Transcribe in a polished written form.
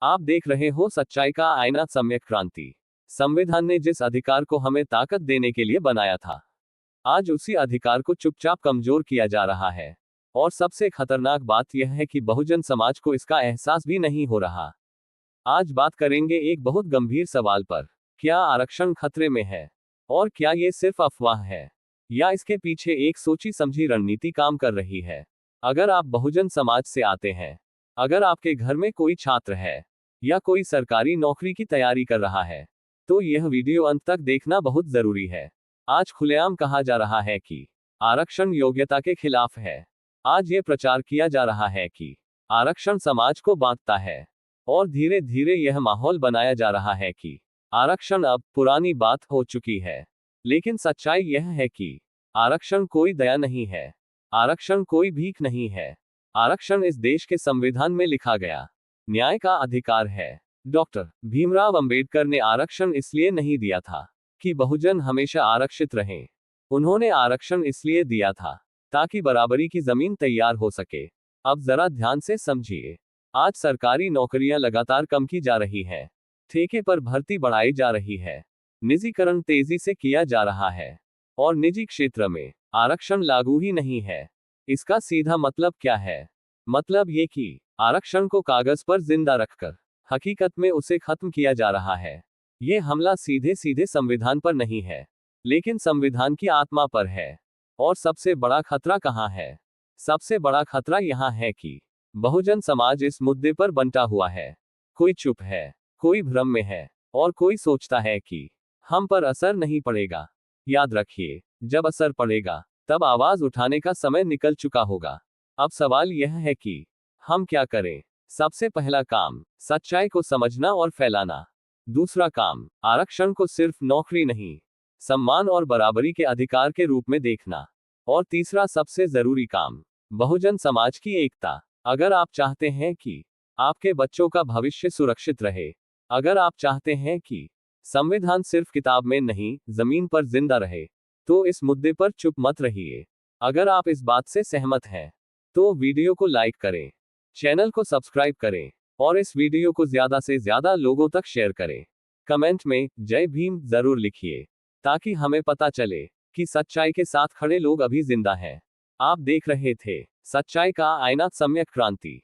आप देख रहे हो सच्चाई का आईना सम्यक क्रांति। संविधान ने जिस अधिकार को हमें ताकत देने के लिए बनाया था, आज उसी अधिकार को चुपचाप कमजोर किया जा रहा है। और सबसे खतरनाक बात यह है कि बहुजन समाज को इसका एहसास भी नहीं हो रहा। आज बात करेंगे एक बहुत गंभीर सवाल पर, क्या आरक्षण खतरे में है? और क्या ये सिर्फ अफवाह है, या इसके पीछे एक सोची समझी रणनीति काम कर रही है? अगर आप बहुजन समाज से आते हैं, अगर आपके घर में कोई छात्र है, या कोई सरकारी नौकरी की तैयारी कर रहा है, तो यह वीडियो अंत तक देखना बहुत जरूरी है। आज खुलेआम कहा जा रहा है कि आरक्षण योग्यता के खिलाफ है। आज ये प्रचार किया जा रहा है कि आरक्षण समाज को बांटता है। और धीरे धीरे यह माहौल बनाया जा रहा है कि आरक्षण अब पुरानी बात हो चुकी है। लेकिन सच्चाई यह है कि आरक्षण कोई दया नहीं है, आरक्षण कोई भीख नहीं है। आरक्षण इस देश के संविधान में लिखा गया न्याय का अधिकार है। डॉक्टर भीमराव अंबेडकर ने आरक्षण इसलिए नहीं दिया था कि बहुजन हमेशा आरक्षित रहें। उन्होंने आरक्षण इसलिए दिया था ताकि बराबरी की जमीन तैयार हो सके। अब जरा ध्यान से समझिए। आज सरकारी नौकरियां लगातार कम की जा रही हैं, ठेके पर भर्ती बढ़ाई जा रही है, निजीकरण तेजी से किया जा रहा है, और निजी क्षेत्र में आरक्षण लागू ही नहीं है। इसका सीधा मतलब क्या है? मतलब ये कि आरक्षण को कागज पर जिंदा रखकर हकीकत में उसे खत्म किया जा रहा है। ये हमला सीधे सीधे संविधान पर नहीं है, लेकिन संविधान की आत्मा पर है। और सबसे बड़ा खतरा कहाँ है? सबसे बड़ा खतरा यहाँ है कि बहुजन समाज इस मुद्दे पर बंटा हुआ है। कोई चुप है, कोई भ्रम में है, और कोई सोचता है कि हम पर असर नहीं पड़ेगा। याद रखिए, जब असर पड़ेगा, तब आवाज उठाने का समय निकल चुका होगा। अब सवाल यह है कि हम क्या करें? सबसे पहला काम, सच्चाई को समझना और फैलाना। दूसरा काम, आरक्षण को सिर्फ नौकरी नहीं, सम्मान और बराबरी के अधिकार के रूप में देखना। और तीसरा सबसे जरूरी काम, बहुजन समाज की एकता। अगर आप चाहते हैं कि आपके बच्चों का भविष्य सुरक्षित रहे, अगर आप चाहते हैं कि संविधान सिर्फ किताब में नहीं, जमीन पर जिंदा रहे, तो इस मुद्दे पर चुप मत रहिए। अगर आप इस बात से सहमत हैं, तो वीडियो को लाइक करें, चैनल को सब्सक्राइब करें, और इस वीडियो को ज्यादा से ज्यादा लोगों तक शेयर करें। कमेंट में जय भीम जरूर लिखिए, ताकि हमें पता चले कि सच्चाई के साथ खड़े लोग अभी जिंदा हैं। आप देख रहे थे सच्चाई का आईना सम्यक क्रांति।